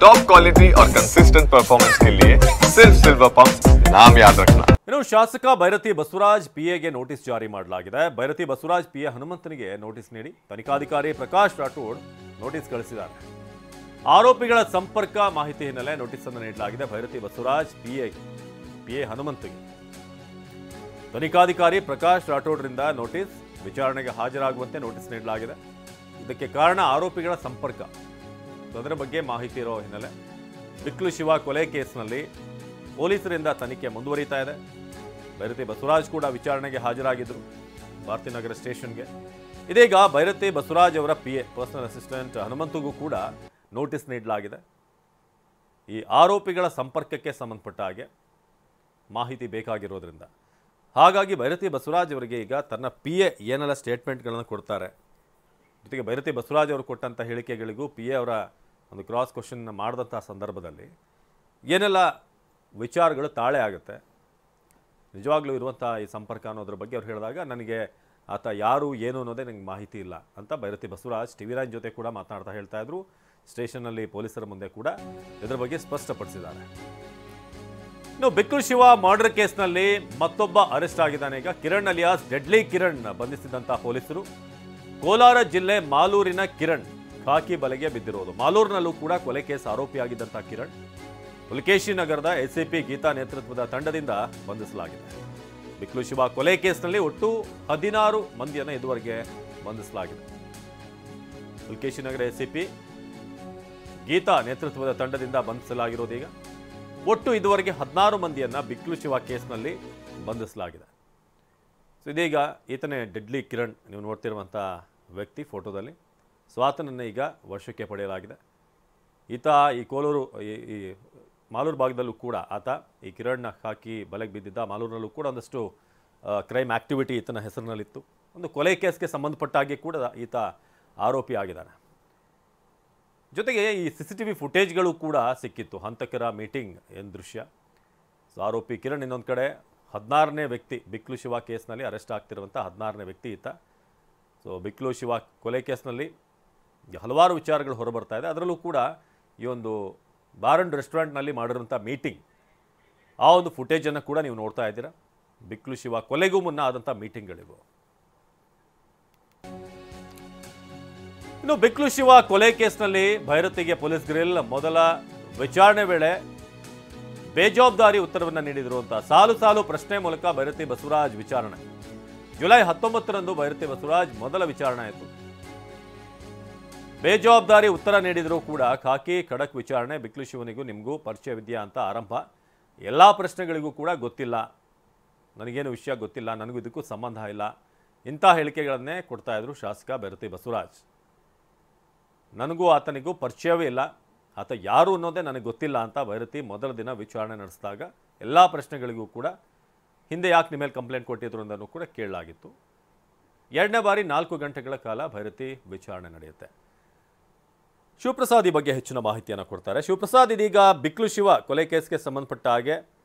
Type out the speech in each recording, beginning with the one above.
Top quality और consistent performance के लिए सिर्फ सिल्वर पंप नाम याद रखना। ಇನ್ನು ಶಾಸಕ ಬೈರತಿ ಬಸವರಾಜ್ ಪಿಎಗೆ ನೋಟಿಸ್ ಜಾರಿ ಮಾಡಲಾಗಿದೆ. ಬೈರತಿ ಬಸವರಾಜ್ ಪಿಎ ಹನುಮಂತನಿಗೆ ನೋಟಿಸ್ ನೀಡಿ ತನಿಖಾಧಿಕಾರಿ ಪ್ರಕಾಶ್ ರಾಠೋಡ್ ನೋಟಿಸ್ ಕಳಿಸಿದ್ದಾರೆ. ಆರೋಪಿಗಳ ಸಂಪರ್ಕ ಮಾಹಿತಿ ಹಿನ್ನೆಲೆ ನೋಟಿಸ್ ಅನ್ನು ನೀಡಲಾಗಿದೆ. ಬೈರತಿ ಬಸವರಾಜ್ ಪಿಎ ಹನುಮಂತಗೆ ತನಿಖಾಧಿಕಾರಿ ಪ್ರಕಾಶ್ ರಾಠೋಡ್ರಿಂದ ನೋಟಿಸ್, ವಿಚಾರಣೆಗೆ ಹಾಜರಾಗುವಂತೆ ನೋಟಿಸ್ ನೀಡಲಾಗಿದೆ. ಇದಕ್ಕೆ ಕಾರಣ ಆರೋಪಿಗಳ ಸಂಪರ್ಕ, ಅದರ ಬಗ್ಗೆ ಮಾಹಿತಿ ಇರೋ ಹಿನ್ನೆಲೆ ಬಿಕ್ಲು ಶಿವ ಕೊಲೆ ಕೇಸ್ನಲ್ಲಿ ಪೊಲೀಸರಿಂದ ತನಿಖೆ ಮುಂದುವರಿತಾ ಇದೆ. ಬೈರತಿ ಬಸವರಾಜ್ ಕೂಡ ವಿಚಾರಣೆಗೆ ಹಾಜರಾಗಿದ್ದರು ಭಾರತೀನಗರ ಸ್ಟೇಷನ್ಗೆ. ಇದೀಗ ಬೈರತಿ ಬಸವರಾಜ್ ಅವರ ಪಿಎ ಪರ್ಸನಲ್ ಅಸಿಸ್ಟೆಂಟ್ ಹನುಮಂತಗೂ ಕೂಡ ನೋಟಿಸ್ ನೀಡಲಾಗಿದೆ. ಈ ಆರೋಪಿಗಳ ಸಂಪರ್ಕಕ್ಕೆ ಸಂಬಂಧಪಟ್ಟ ಹಾಗೆ ಮಾಹಿತಿ ಬೇಕಾಗಿರೋದ್ರಿಂದ ಹಾಗಾಗಿ ಬೈರತಿ ಬಸವರಾಜ್ ಅವರಿಗೆ ಈಗ ತನ್ನ ಪಿಎ ಏನೆಲ್ಲ ಸ್ಟೇಟ್ಮೆಂಟ್ಗಳನ್ನು ಕೊಡ್ತಾರೆ, ಜೊತೆಗೆ ಬೈರತಿ ಬಸವರಾಜ್ ಅವರು ಕೊಟ್ಟಂಥ ಹೇಳಿಕೆಗಳಿಗೂ ಪಿಎ ಅವರ ಒಂದು ಕ್ರಾಸ್ ಕ್ವಶನ್ ಮಾಡಿದಂಥ ಸಂದರ್ಭದಲ್ಲಿ ಏನೆಲ್ಲ ವಿಚಾರಗಳು ತಾಳೆ ಆಗುತ್ತೆ, ನಿಜವಾಗ್ಲೂ ಇರುವಂಥ ಈ ಸಂಪರ್ಕ ಅನ್ನೋದ್ರ ಬಗ್ಗೆ ಅವ್ರು ಹೇಳಿದಾಗ ನನಗೆ ಆತ ಯಾರು ಏನು ಅನ್ನೋದೇ ನನಗೆ ಮಾಹಿತಿ ಇಲ್ಲ ಅಂತ ಬೈರತಿ ಬಸವರಾಜ್ ಟಿವಿ9 ಜೊತೆ ಕೂಡ ಮಾತನಾಡ್ತಾ ಹೇಳ್ತಾ ಇದ್ರು. ಸ್ಟೇಷನ್ನಲ್ಲಿ ಪೊಲೀಸರ ಮುಂದೆ ಕೂಡ ಇದರ ಬಗ್ಗೆ ಸ್ಪಷ್ಟಪಡಿಸಿದ್ದಾರೆ. ಇನ್ನು ಬಿಕ್ಲು ಶಿವ ಮರ್ಡರ್ ಕೇಸ್ನಲ್ಲಿ ಮತ್ತೊಬ್ಬ ಅರೆಸ್ಟ್ ಆಗಿದ್ದಾನೆ. ಈಗ ಕಿರಣ್ ಅಲಿಯಾಸ್ ಡೆಡ್ಲಿ ಕಿರಣ್ ಬಂಧಿಸಿದಂಥ ಪೊಲೀಸರು ಕೋಲಾರ ಜಿಲ್ಲೆ ಮಾಲೂರಿನ ಕಿರಣ್ ಖಾಕಿ ಬಲೆಗೆ ಬಿದ್ದಿರೋದು. ಮಾಲೂರಿನಲ್ಲೂ ಕೂಡ ಕೊಲೆ ಕೇಸ್ ಆರೋಪಿಯಾಗಿದ್ದಂಥ ಕಿರಣ್ ಪುಲಕೇಶಿ ನಗರದ ಎಸಿಪಿ ಗೀತಾ ನೇತೃತ್ವದ ತಂಡದಿಂದ ಬಂಧಿಸಲಾಗಿದೆ. ಬಿಕ್ಲು ಶಿವ ಕೊಲೆ ಕೇಸ್ನಲ್ಲಿ ಒಟ್ಟು 16 ಮಂದಿಯನ್ನು ಇದುವರೆಗೆ ಬಂಧಿಸಲಾಗಿದೆ. ಪುಲಕೇಶಿ ನಗರ ಎಸಿಪಿ ಗೀತಾ ನೇತೃತ್ವದ ತಂಡದಿಂದ ಬಂಧಿಸಲಾಗಿರೋದೀಗ ಒಟ್ಟು ಇದುವರೆಗೆ 16 ಮಂದಿಯನ್ನ ಬಿಕ್ಲು ಶಿವ ಕೇಸ್ನಲ್ಲಿ ಬಂಧಿಸಲಾಗಿದೆ. ಸೊ ಇದೀಗ ಈತನೇ ಡೆಡ್ಲಿ ಕಿರಣ್, ನೀವು ನೋಡ್ತಿರುವಂಥ ವ್ಯಕ್ತಿ ಫೋಟೋದಲ್ಲಿ. ಸೊ ಆತನನ್ನು ಈಗ ವಶಕ್ಕೆ ಪಡೆಯಲಾಗಿದೆ. ಈತ ಈ ಕೋಲೂರು ಈ ಮಾಲೂರು ಭಾಗದಲ್ಲೂ ಕೂಡ ಆತ ಈ ಕಿರಣ್ ಹಾಕಿ ಬಲೆಗೆ ಬಿದ್ದಿದ್ದ. ಮಾಲೂರಿನಲ್ಲೂ ಕೂಡ ಒಂದಷ್ಟು ಕ್ರೈಮ್ ಆ್ಯಕ್ಟಿವಿಟಿ ಈತನ ಹೆಸರಿನಲ್ಲಿತ್ತು. ಒಂದು ಕೊಲೆ ಕೇಸ್ಗೆ ಸಂಬಂಧಪಟ್ಟಾಗಿ ಕೂಡ ಈತ ಆರೋಪಿ ಆಗಿದ್ದಾನೆ. ಜೊತೆಗೆ ಈ CCTV ಫುಟೇಜ್ಗಳು ಕೂಡ ಸಿಕ್ಕಿತ್ತು, ಹಂತಕರ ಮೀಟಿಂಗ್ ಏನು ದೃಶ್ಯ. ಸೊ ಆರೋಪಿ ಕಿರಣ್ ಇನ್ನೊಂದು ಕಡೆ 16ನೇ ವ್ಯಕ್ತಿ, ಬಿಕ್ಲು ಶಿವ ಕೇಸ್ನಲ್ಲಿ ಅರೆಸ್ಟ್ ಆಗ್ತಿರುವಂಥ 16ನೇ ವ್ಯಕ್ತಿ ಈತ. ಸೊ ಬಿಕ್ಲು ಶಿವ ಕೊಲೆ ಕೇಸ್ನಲ್ಲಿ ಹಲವಾರು ವಿಚಾರಗಳು ಹೊರಬರ್ತಾ ಇದೆ. ಅದರಲ್ಲೂ ಕೂಡ ಈ ಒಂದು ಬಾರ್ ಆ್ಯಂಡ್ ರೆಸ್ಟೋರೆಂಟ್ನಲ್ಲಿ ಮಾಡಿರುವಂಥ ಮೀಟಿಂಗ್, ಆ ಒಂದು ಫುಟೇಜನ್ನು ಕೂಡ ನೀವು ನೋಡ್ತಾ ಇದ್ದೀರಾ. ಬಿಕ್ಲು ಶಿವ ಕೊಲೆಗೂ ಮುನ್ನ ಆದಂಥ ಮೀಟಿಂಗ್ಗಳಿಗೂ. ಇನ್ನು ಬಿಕ್ಲು ಶಿವ ಕೊಲೆ ಕೇಸ್ನಲ್ಲಿ ಭೈರತಿಗೆ ಪೊಲೀಸ್ ಗ್ರಿಲ್. ಮೊದಲ ವಿಚಾರಣೆ ವೇಳೆ ಬೇಜವಾಬ್ದಾರಿ ಉತ್ತರವನ್ನು ನೀಡಿದ್ರು ಅಂತ ಸಾಲು ಸಾಲು ಪ್ರಶ್ನೆ ಮೂಲಕ ಬೈರತಿ ಬಸವರಾಜ್ ವಿಚಾರಣೆ. ಜುಲೈ 19ರಂದು ಬೈರತಿ ಬಸವರಾಜ್ ಮೊದಲ ವಿಚಾರಣೆ ಆಯಿತು. ಬೇಜವಾಬ್ದಾರಿ ಉತ್ತರ ನೀಡಿದರೂ ಕೂಡ ಖಾಕಿ ಖಡಕ್ ವಿಚಾರಣೆ. ಬಿಕ್ಲು ಶಿವನಿಗೂ ನಿಮಗೂ ಪರಿಚಯವಿದೆಯಾ ಅಂತ ಆರಂಭ. ಎಲ್ಲ ಪ್ರಶ್ನೆಗಳಿಗೂ ಕೂಡ ಗೊತ್ತಿಲ್ಲ, ನನಗೇನು ವಿಷಯ ಗೊತ್ತಿಲ್ಲ, ನನಗೂ ಇದಕ್ಕೂ ಸಂಬಂಧ ಇಲ್ಲ, ಇಂಥ ಹೇಳಿಕೆಗಳನ್ನೇ ಕೊಡ್ತಾ ಇದ್ರು ಶಾಸಕ ಬೈರತಿ ಬಸವರಾಜ್. ನನಗೂ ಆತನಿಗೂ ಪರಿಚಯವೇ ಇಲ್ಲ, ಆತ ಯಾರು ಅನ್ನೋದೇ ನನಗೆ ಗೊತ್ತಿಲ್ಲ ಅಂತ ಬೈರತಿ ಮೊದಲ ದಿನ ವಿಚಾರಣೆ ನಡೆಸಿದಾಗ ಎಲ್ಲ ಪ್ರಶ್ನೆಗಳಿಗೂ ಕೂಡ ಹಿಂದೆ ಯಾಕೆ ನಿಮ್ಮ ಮೇಲೆ ಕಂಪ್ಲೇಂಟ್ ಕೊಟ್ಟಿದ್ರು ಅನ್ನೋದನ್ನು ಕೂಡ ಕೇಳಲಾಗಿತ್ತು. ಎರಡನೇ ಬಾರಿ 4 ಗಂಟೆಗಳ ಕಾಲ ಭೈರತಿ ವಿಚಾರಣೆ ನಡೆಯುತ್ತೆ. ಶಿವಪ್ರಸಾದ್ ಈ ಬಗ್ಗೆ ಹೆಚ್ಚಿನ ಮಾಹಿತಿಯನ್ನು ಕೊಡ್ತಾರೆ. ಶಿವಪ್ರಸಾದ್, ಇದೀಗ ಬಿಕ್ಲು ಶಿವ ಕೊಲೆ ಕೇಸ್ಗೆ ಸಂಬಂಧಪಟ್ಟ ಹಾಗೆ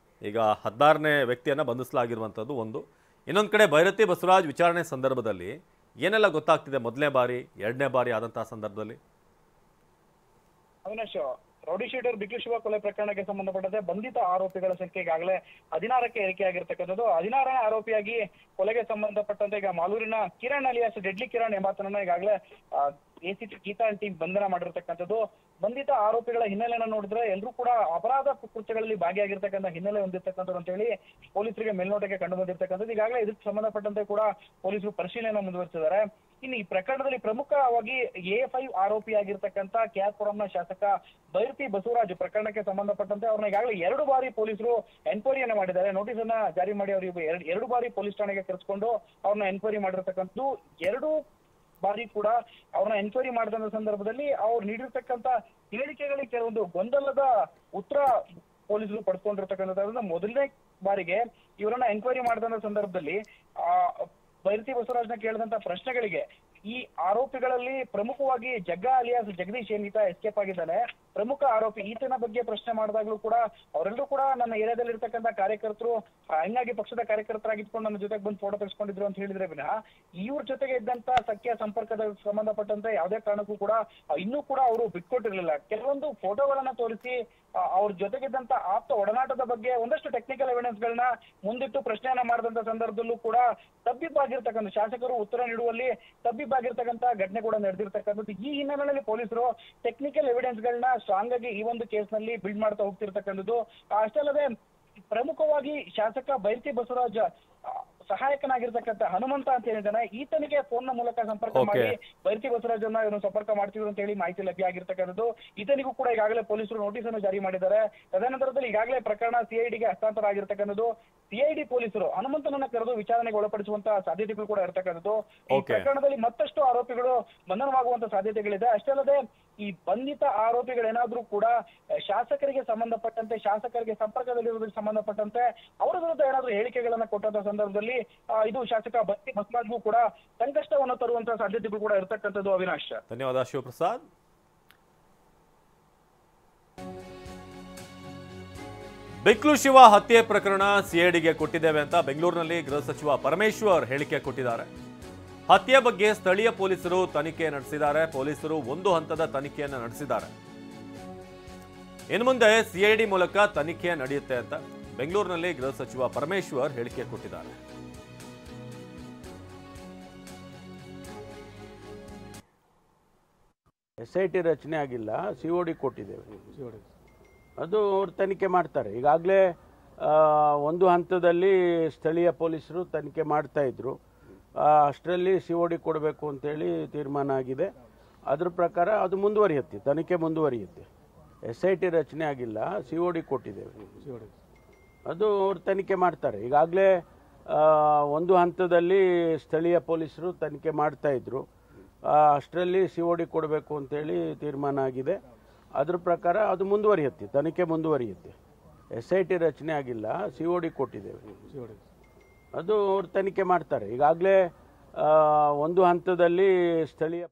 ಈಗ 16ನೇ ವ್ಯಕ್ತಿಯನ್ನು ಬಂಧಿಸಲಾಗಿರುವಂಥದ್ದು ಒಂದು. ಇನ್ನೊಂದು ಕಡೆ ಬೈರತಿ ಬಸವರಾಜ್ ವಿಚಾರಣೆ ಸಂದರ್ಭದಲ್ಲಿ ಏನೆಲ್ಲ ಗೊತ್ತಾಗ್ತಿದೆ ಮೊದಲನೇ ಬಾರಿ, ಎರಡನೇ ಬಾರಿ ಆದಂತಹ ಸಂದರ್ಭದಲ್ಲಿ? ಅವಿನಾಶ್, ರೌಡಿ ಶೀಟರ್ ಬಿಕ್ಲು ಶಿವ ಕೊಲೆ ಪ್ರಕರಣಕ್ಕೆ ಸಂಬಂಧಪಟ್ಟಂತೆ ಬಂಧಿತ ಆರೋಪಿಗಳ ಸಂಖ್ಯೆ ಈಗಾಗಲೇ 16ಕ್ಕೆ ಏರಿಕೆಯಾಗಿರ್ತಕ್ಕಂಥದ್ದು. 16ನೇ ಆರೋಪಿಯಾಗಿ ಕೊಲೆಗೆ ಸಂಬಂಧಪಟ್ಟಂತೆ ಈಗ ಮಾಲೂರಿನ ಕಿರಣ್ ಅಲಿಯಾಸ್ ಡೆಡ್ಲಿ ಕಿರಣ್ ಎಂಬಾತನನ್ನ ಈಗಾಗಲೇ ACP ಗೀತಾ ಟೀಮ್ ಬಂಧನ ಮಾಡಿರ್ತಕ್ಕಂಥದ್ದು. ಬಂಧಿತ ಆರೋಪಿಗಳ ಹಿನ್ನೆಲೆಯನ್ನು ನೋಡಿದ್ರೆ ಎಲ್ಲರೂ ಕೂಡ ಅಪರಾಧ ಕೃತ್ಯಗಳಲ್ಲಿ ಭಾಗಿಯಾಗಿರ್ತಕ್ಕಂಥ ಹಿನ್ನೆಲೆ ಹೊಂದಿರ್ತಕ್ಕಂಥದ್ದು ಅಂತ ಹೇಳಿ ಪೊಲೀಸರಿಗೆ ಮೇಲ್ನೋಟಕ್ಕೆ ಕಂಡು ಬಂದಿರ್ತಕ್ಕಂಥದ್ದು. ಈಗಾಗಲೇ ಇದಕ್ಕೆ ಸಂಬಂಧಪಟ್ಟಂತೆ ಕೂಡ ಪೊಲೀಸರು ಪರಿಶೀಲನೆ ಮುಂದುವರಿಸಿದ್ದಾರೆ. ಇನ್ನು ಈ ಪ್ರಕರಣದಲ್ಲಿ ಪ್ರಮುಖವಾಗಿ A5 ಆರೋಪಿಯಾಗಿರ್ತಕ್ಕಂಥ KR-ಪುರಂನ ಶಾಸಕ ಬೈರತಿ ಬಸವರಾಜ್ ಪ್ರಕರಣಕ್ಕೆ ಸಂಬಂಧಪಟ್ಟಂತೆ ಅವ್ರನ್ನ ಈಗಾಗಲೇ 2 ಬಾರಿ ಪೊಲೀಸರು ಎನ್ಕ್ವೈರಿಯನ್ನ ಮಾಡಿದ್ದಾರೆ. ನೋಟಿಸ್ ಅನ್ನ ಜಾರಿ ಮಾಡಿ ಅವರಿಗೆ 2 ಬಾರಿ ಪೊಲೀಸ್ ಠಾಣೆಗೆ ಕರೆಸಿಕೊಂಡು ಅವ್ರನ್ನ ಎನ್ಕ್ವೈರಿ ಮಾಡಿರ್ತಕ್ಕಂಥದ್ದು. 2 ಬಾರಿ ಕೂಡ ಅವ್ರನ್ನ ಎನ್ಕ್ವೈರಿ ಮಾಡಿದ ಸಂದರ್ಭದಲ್ಲಿ ಅವ್ರು ನೀಡಿರ್ತಕ್ಕಂಥ ಹೇಳಿಕೆಗಳಿಗೆ ಕೆಲವೊಂದು ಗೊಂದಲದ ಉತ್ತರ ಪೊಲೀಸರು ಪಡ್ಕೊಂಡಿರ್ತಕ್ಕಂಥದ್ದು. ಮೊದಲನೇ ಬಾರಿಗೆ ಇವರನ್ನ ಎನ್ಕ್ವೈರಿ ಮಾಡಿದ ಸಂದರ್ಭದಲ್ಲಿ ಬೈರತಿ ಬಸವರಾಜ್ನ ಕೇಳಿದಂತ ಪ್ರಶ್ನೆಗಳಿಗೆ ಈ ಆರೋಪಿಗಳಲ್ಲಿ ಪ್ರಮುಖವಾಗಿ ಜಗ್ಗ ಅಲಿಯಾಸ್ ಜಗದೀಶ್ ಏನಿತ ಎಸ್ಕೇಪ್ ಆಗಿದ್ದಾನೆ, ಪ್ರಮುಖ ಆರೋಪಿ ಈತನ ಬಗ್ಗೆ ಪ್ರಶ್ನೆ ಮಾಡಿದಾಗ್ಲೂ ಕೂಡ ಅವರೆಲ್ಲರೂ ಕೂಡ ನನ್ನ ಏರಿಯಾದಲ್ಲಿ ಇರ್ತಕ್ಕಂಥ ಕಾರ್ಯಕರ್ತರು ಹಂಗಾಗಿ ಪಕ್ಷದ ಕಾರ್ಯಕರ್ತರಾಗಿದ್ಕೊಂಡು ನನ್ನ ಜೊತೆಗೆ ಬಂದು ಫೋಟೋ ತೆಗೆಸ್ಕೊಂಡಿದ್ರು ಅಂತ ಹೇಳಿದ್ರೆ ವಿನಃ ಇವ್ರ ಜೊತೆಗೆ ಇದ್ದಂತ ಸಖ್ಯ ಸಂಪರ್ಕದ ಸಂಬಂಧಪಟ್ಟಂತೆ ಯಾವುದೇ ಕಾರಣಕ್ಕೂ ಕೂಡ ಇನ್ನೂ ಕೂಡ ಅವರು ಬಿಟ್ಕೊಟ್ಟಿರ್ಲಿಲ್ಲ. ಕೆಲವೊಂದು ಫೋಟೋಗಳನ್ನ ತೋರಿಸಿ ಅವ್ರ ಜೊತೆಗಿದ್ದಂತ ಆಪ್ತ ಒಡನಾಟದ ಬಗ್ಗೆ ಒಂದಷ್ಟು ಟೆಕ್ನಿಕಲ್ ಎವಿಡೆನ್ಸ್ ಗಳನ್ನ ಮುಂದಿಟ್ಟು ಪ್ರಶ್ನೆಯನ್ನ ಮಾಡಿದಂತ ಸಂದರ್ಭದಲ್ಲೂ ಕೂಡ ತಬ್ಬಿಬ್ಬಾಗಿರ್ತಕ್ಕಂಥ ಶಾಸಕರು ಉತ್ತರ ನೀಡುವಲ್ಲಿ ತಬ್ಬಿಬ್ಬಾಗಿರ್ತಕ್ಕಂಥ ಘಟನೆ ಕೂಡ ನಡೆದಿರ್ತಕ್ಕಂಥದ್ದು. ಈ ಹಿನ್ನೆಲೆಯಲ್ಲಿ ಪೊಲೀಸರು ಟೆಕ್ನಿಕಲ್ ಎವಿಡೆನ್ಸ್ ಗಳನ್ನ ಸ್ಟ್ರಾಂಗ್ ಆಗಿ ಈ ಒಂದು ಕೇಸ್ ನಲ್ಲಿ ಬಿಲ್ಡ್ ಮಾಡ್ತಾ ಹೋಗ್ತಿರ್ತಕ್ಕಂಥದ್ದು. ಅಷ್ಟೇ ಅಲ್ಲದೆ ಪ್ರಮುಖವಾಗಿ ಶಾಸಕ ಬೈರತಿ ಬಸವರಾಜ್ ಸಹಾಯಕನಾಗಿರ್ತಕ್ಕಂಥ ಹನುಮಂತ ಅಂತ ಹೇಳಿದಾನೆ, ಈತನಿಗೆ ಫೋನ್ ನ ಮೂಲಕ ಸಂಪರ್ಕ ಮಾಡಿ ಬೈರತಿ ಬಸವರಾಜನ್ನ ಇವನು ಸಂಪರ್ಕ ಮಾಡ್ತಿದ್ರು ಅಂತ ಹೇಳಿ ಮಾಹಿತಿ ಲಭ್ಯ ಆಗಿರ್ತಕ್ಕಂಥದ್ದು. ಈತನಿಗೂ ಕೂಡ ಈಗಾಗಲೇ ಪೊಲೀಸರು ನೋಟಿಸ್ ಅನ್ನು ಜಾರಿ ಮಾಡಿದ್ದಾರೆ. ತದನಂತರದಲ್ಲಿ ಈಗಾಗಲೇ ಪ್ರಕರಣ ಸಿಐಡಿಗೆ ಹಸ್ತಾಂತರ ಆಗಿರ್ತಕ್ಕಂಥದ್ದು. ಸಿಐಡಿ ಪೊಲೀಸರು ಹನುಮಂತನನ್ನ ಕರೆದು ವಿಚಾರಣೆಗೆ ಒಳಪಡಿಸುವಂತಹ ಸಾಧ್ಯತೆಗಳು ಕೂಡ ಇರತಕ್ಕಂಥದ್ದು. ಈ ಪ್ರಕರಣದಲ್ಲಿ ಮತ್ತಷ್ಟು ಆರೋಪಿಗಳು ಬಂಧನವಾಗುವಂತ ಸಾಧ್ಯತೆಗಳಿದೆ. ಅಷ್ಟೇ ಅಲ್ಲದೆ ಈ ಬಂಧಿತ ಆರೋಪಿಗಳೇನಾದ್ರೂ ಕೂಡ ಶಾಸಕರಿಗೆ ಸಂಬಂಧಪಟ್ಟಂತೆ, ಶಾಸಕರಿಗೆ ಸಂಪರ್ಕದಲ್ಲಿರುವುದಕ್ಕೆ ಸಂಬಂಧಪಟ್ಟಂತೆ ಅವರ ವಿರುದ್ಧ ಏನಾದ್ರೂ ಹೇಳಿಕೆಗಳನ್ನ ಕೊಟ್ಟಂತ ಸಂದರ್ಭದಲ್ಲಿ ಇದು ಶಾಸಕ ಬೈರತಿ ಬಸವರಾಜ್ಗೂ ಕೂಡ ಸಂಕಷ್ಟವನ್ನು ತರುವಂತಹ ಸಾಧ್ಯತೆಗಳು ಕೂಡ ಇರತಕ್ಕಂಥದ್ದು. ಅವಿನಾಶ್, ಧನ್ಯವಾದ ಶಿವಪ್ರಸಾದ್. ಬಿಕ್ಲು ಶಿವ ಹತ್ಯೆ ಪ್ರಕರಣ ಸಿಐಡಿಗೆ ಕೊಟ್ಟಿದ್ದೇವೆ ಅಂತ ಬೆಂಗಳೂರಿನಲ್ಲಿ ಗೃಹ ಸಚಿವ ಪರಮೇಶ್ವರ್ ಹೇಳಿಕೆ ಕೊಟ್ಟಿದ್ದಾರೆ. ಹತ್ಯೆ ಬಗ್ಗೆ ಸ್ಥಳೀಯ ಪೊಲೀಸರು ತನಿಖೆ ನಡೆಸಿದ್ದಾರೆ. ಪೊಲೀಸರು ಒಂದು ಹಂತದ ತನಿಖೆಯನ್ನು ನಡೆಸಿದ್ದಾರೆ. ಇನ್ನು ಮುಂದೆ ಸಿಐಡಿ ಮೂಲಕ ತನಿಖೆ ನಡೆಯುತ್ತೆ ಅಂತ ಬೆಂಗಳೂರಿನಲ್ಲಿ ಗೃಹ ಸಚಿವ ಪರಮೇಶ್ವರ್ ಹೇಳಿಕೆ ಕೊಟ್ಟಿದ್ದಾರೆ. SIT ರಚನೆ ಆಗಿಲ್ಲ, COD ಕೊಟ್ಟಿದ್ದೇವೆ. ಅದು ಅವರು ತನಿಖೆ ಮಾಡ್ತಾರೆ. ಈಗಾಗಲೇ ಒಂದು ಹಂತದಲ್ಲಿ ಸ್ಥಳೀಯ ಪೊಲೀಸರು ತನಿಖೆ ಮಾಡ್ತಾ ಇದ್ರು. ಅಷ್ಟರಲ್ಲಿ COD ಕೊಡಬೇಕು ಅಂತೇಳಿ ತೀರ್ಮಾನ ಆಗಿದೆ. ಅದ್ರ ಪ್ರಕಾರ ಅದು ಮುಂದುವರಿಯುತ್ತೆ, ತನಿಖೆ ಮುಂದುವರಿಯುತ್ತೆ. SIT ರಚನೆ ಆಗಿಲ್ಲ, COD ಕೊಟ್ಟಿದ್ದೇವೆ. ಅದು ಅವರು ತನಿಖೆ ಮಾಡ್ತಾರೆ. ಈಗಾಗಲೇ ಒಂದು ಹಂತದಲ್ಲಿ ಸ್ಥಳೀಯ ಪೊಲೀಸರು ತನಿಖೆ ಮಾಡ್ತಾ ಇದ್ರು. ಅಷ್ಟರಲ್ಲಿ COD ಕೊಡಬೇಕು ಅಂತೇಳಿ ತೀರ್ಮಾನ ಆಗಿದೆ. ಅದ್ರ ಪ್ರಕಾರ ಅದು ಮುಂದುವರಿಯುತ್ತೆ, ತನಿಖೆ ಮುಂದುವರಿಯುತ್ತೆ. SIT ರಚನೆ ಆಗಿಲ್ಲ, COD ಕೊಟ್ಟಿದ್ದೇವೆ. ಅದು ಅವರು ತನಿಖೆ ಮಾಡ್ತಾರೆ. ಈಗಾಗಲೇ ಒಂದು ಹಂತದಲ್ಲಿ ಸ್ಥಳೀಯ